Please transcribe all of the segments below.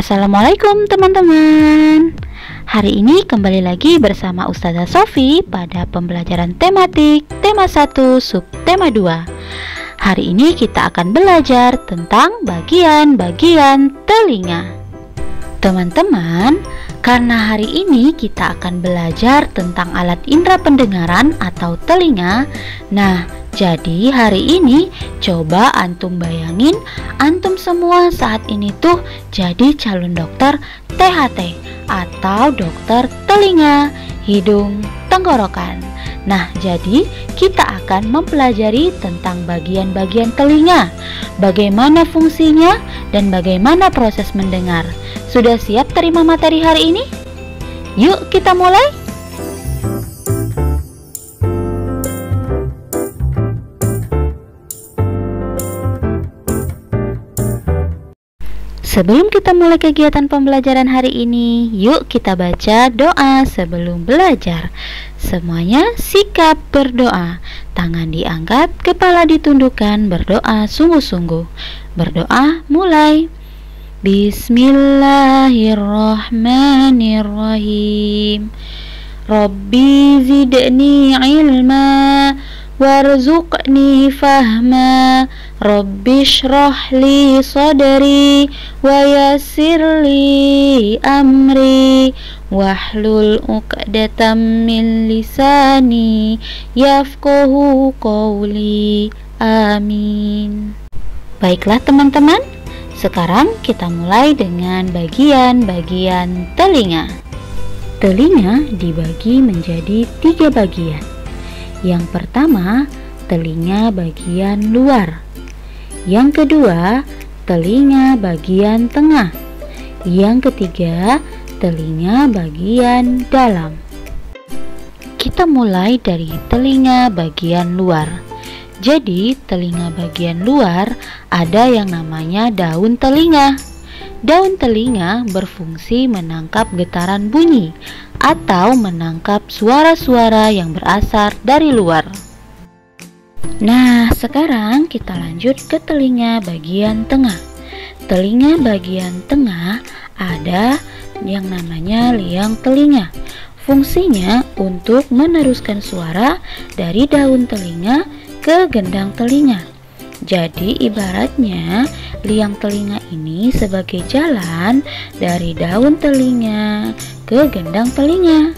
Assalamualaikum teman-teman. Hari ini kembali lagi bersama Ustazah Sofi pada pembelajaran tematik tema 1 subtema 2. Hari ini kita akan belajar tentang bagian-bagian telinga. Teman-teman, karena hari ini kita akan belajar tentang alat indera pendengaran atau telinga. Nah, jadi hari ini coba antum bayangin, antum semua saat ini tuh jadi calon dokter THT atau dokter telinga, hidung, tenggorokan. Nah, jadi kita akan mempelajari tentang bagian-bagian telinga, bagaimana fungsinya dan bagaimana proses mendengar. Sudah siap terima materi hari ini? Yuk kita mulai. Sebelum kita mulai kegiatan pembelajaran hari ini, yuk kita baca doa sebelum belajar. Semuanya sikap berdoa. Tangan diangkat, kepala ditundukkan, berdoa sungguh-sungguh. Berdoa mulai. Bismillahirrahmanirrahim. Rabbi zidni ilma warzuqni fahma. Rabbi shrah li sadri wa yassir li amri wahlul 'uqdatam min lisani yafqahu qawli. Amin. Baiklah teman-teman, sekarang kita mulai dengan bagian-bagian telinga. Telinga dibagi menjadi 3 bagian. Yang pertama, telinga bagian luar. Yang kedua, telinga bagian tengah. Yang ketiga, telinga bagian dalam. Kita mulai dari telinga bagian luar. Jadi, telinga bagian luar ada yang namanya daun telinga. Daun telinga berfungsi menangkap getaran bunyi atau menangkap suara-suara yang berasal dari luar. Nah, sekarang kita lanjut ke telinga bagian tengah. Telinga bagian tengah ada yang namanya liang telinga. Fungsinya untuk meneruskan suara dari daun telinga ke gendang telinga. Jadi ibaratnya liang telinga ini sebagai jalan dari daun telinga ke gendang telinga.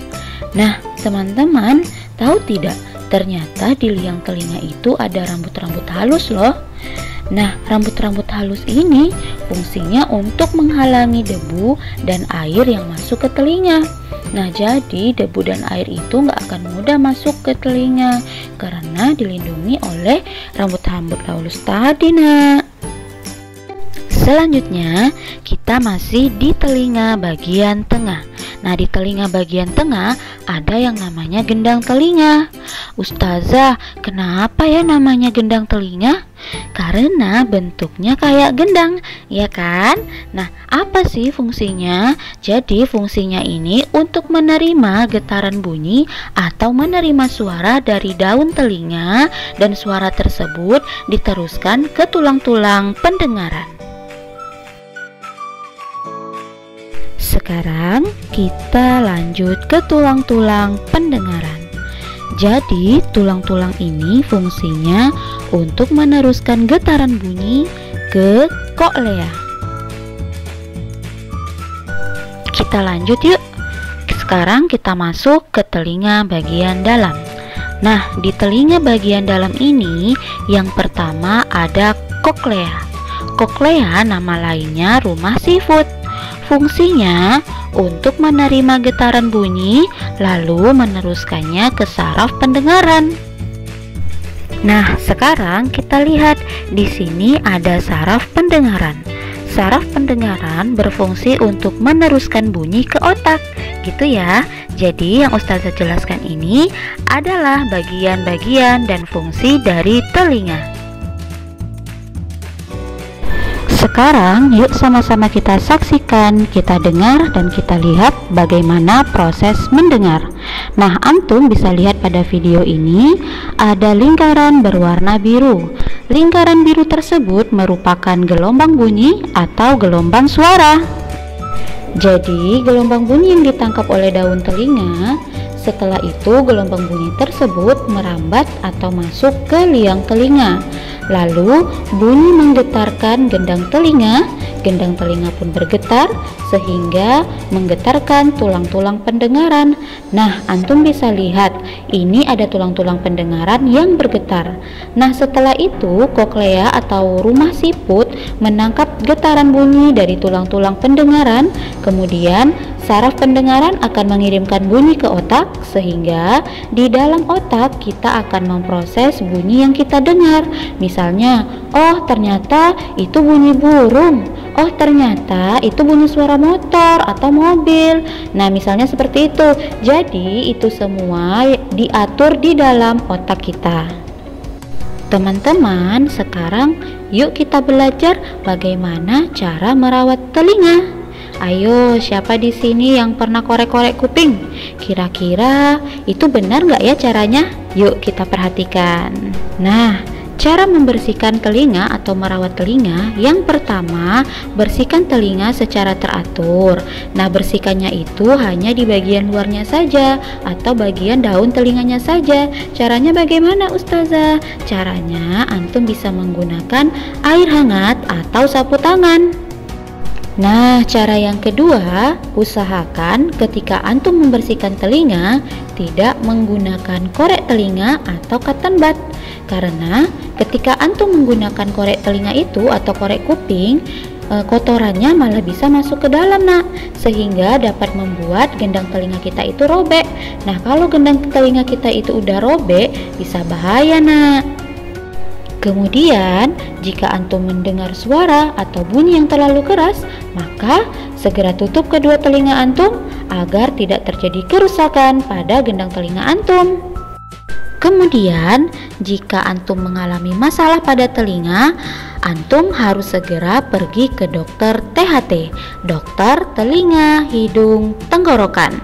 Nah, teman-teman tahu tidak, ternyata di liang telinga itu ada rambut-rambut halus loh. Nah, rambut-rambut halus ini fungsinya untuk menghalangi debu dan air yang masuk ke telinga. Nah, jadi debu dan air itu nggak akan mudah masuk ke telinga karena dilindungi oleh rambut-rambut halus tadi, nak. Selanjutnya, kita masih di telinga bagian tengah. Nah, di telinga bagian tengah ada yang namanya gendang telinga. Ustazah, kenapa ya namanya gendang telinga? Karena bentuknya kayak gendang, ya kan? Nah, apa sih fungsinya? Jadi fungsinya ini untuk menerima getaran bunyi atau menerima suara dari daun telinga, dan suara tersebut diteruskan ke tulang-tulang pendengaran. Sekarang kita lanjut ke tulang-tulang pendengaran. Jadi tulang-tulang ini fungsinya untuk meneruskan getaran bunyi ke koklea. Kita lanjut yuk. Sekarang kita masuk ke telinga bagian dalam. Nah, di telinga bagian dalam ini yang pertama ada koklea. Koklea nama lainnya rumah sifut. Fungsinya untuk menerima getaran bunyi lalu meneruskannya ke saraf pendengaran. Nah, sekarang kita lihat di sini ada saraf pendengaran. Saraf pendengaran berfungsi untuk meneruskan bunyi ke otak, gitu ya. Jadi yang Ustazah jelaskan ini adalah bagian-bagian dan fungsi dari telinga. Sekarang yuk sama-sama kita saksikan, kita dengar, dan kita lihat bagaimana proses mendengar. Nah, antum bisa lihat pada video ini ada lingkaran berwarna biru. Lingkaran biru tersebut merupakan gelombang bunyi atau gelombang suara. Jadi, gelombang bunyi yang ditangkap oleh daun telinga, setelah itu gelombang bunyi tersebut merambat atau masuk ke liang telinga. Lalu, bunyi menggetarkan gendang telinga pun bergetar sehingga menggetarkan tulang-tulang pendengaran. Nah, antum bisa lihat, ini ada tulang-tulang pendengaran yang bergetar. Nah, setelah itu koklea atau rumah siput menangkap getaran bunyi dari tulang-tulang pendengaran. Kemudian saraf pendengaran akan mengirimkan bunyi ke otak, sehingga di dalam otak kita akan memproses bunyi yang kita dengar. Misalnya, oh ternyata itu bunyi burung, oh ternyata itu bunyi suara motor atau mobil. Nah, misalnya seperti itu. Jadi itu semua diatur di dalam otak kita. Teman-teman, sekarang yuk kita belajar bagaimana cara merawat telinga. Ayo, siapa di sini yang pernah korek-korek kuping? Kira-kira itu benar nggak ya caranya? Yuk kita perhatikan. Nah, cara membersihkan telinga atau merawat telinga, yang pertama, bersihkan telinga secara teratur. Nah, bersihkannya itu hanya di bagian luarnya saja atau bagian daun telinganya saja. Caranya bagaimana, Ustazah? Caranya antum bisa menggunakan air hangat atau sapu tangan. Nah, cara yang kedua, usahakan ketika antum membersihkan telinga tidak menggunakan korek telinga atau cotton bud. Karena ketika antum menggunakan korek telinga itu atau korek kuping, kotorannya malah bisa masuk ke dalam, nak, sehingga dapat membuat gendang telinga kita itu robek. Nah, kalau gendang telinga kita itu udah robek, bisa bahaya, nak. Kemudian, jika antum mendengar suara atau bunyi yang terlalu keras, maka segera tutup kedua telinga antum agar tidak terjadi kerusakan pada gendang telinga antum. Kemudian, jika antum mengalami masalah pada telinga, antum harus segera pergi ke dokter THT, dokter telinga, hidung, tenggorokan.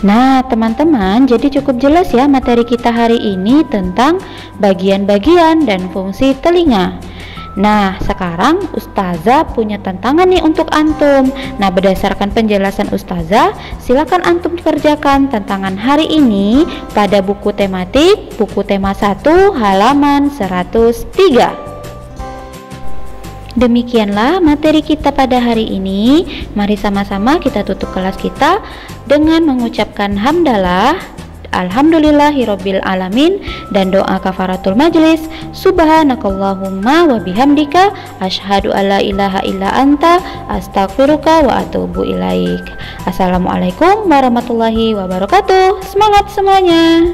Nah, teman-teman, jadi cukup jelas ya materi kita hari ini tentang bagian-bagian dan fungsi telinga. Nah, sekarang Ustazah punya tantangan nih untuk antum. Nah, berdasarkan penjelasan Ustazah, silakan antum kerjakan tantangan hari ini pada buku tematik, buku tema 1 halaman 103. Demikianlah materi kita pada hari ini. Mari sama-sama kita tutup kelas kita dengan mengucapkan hamdalah, alhamdulillahirabbil alamin, dan doa kafaratul majlis. Subhanakallahumma wa bihamdika asyhadu alla ilaha illa anta astaghfiruka wa atubu ilaik. Assalamualaikum warahmatullahi wabarakatuh. Semangat semuanya.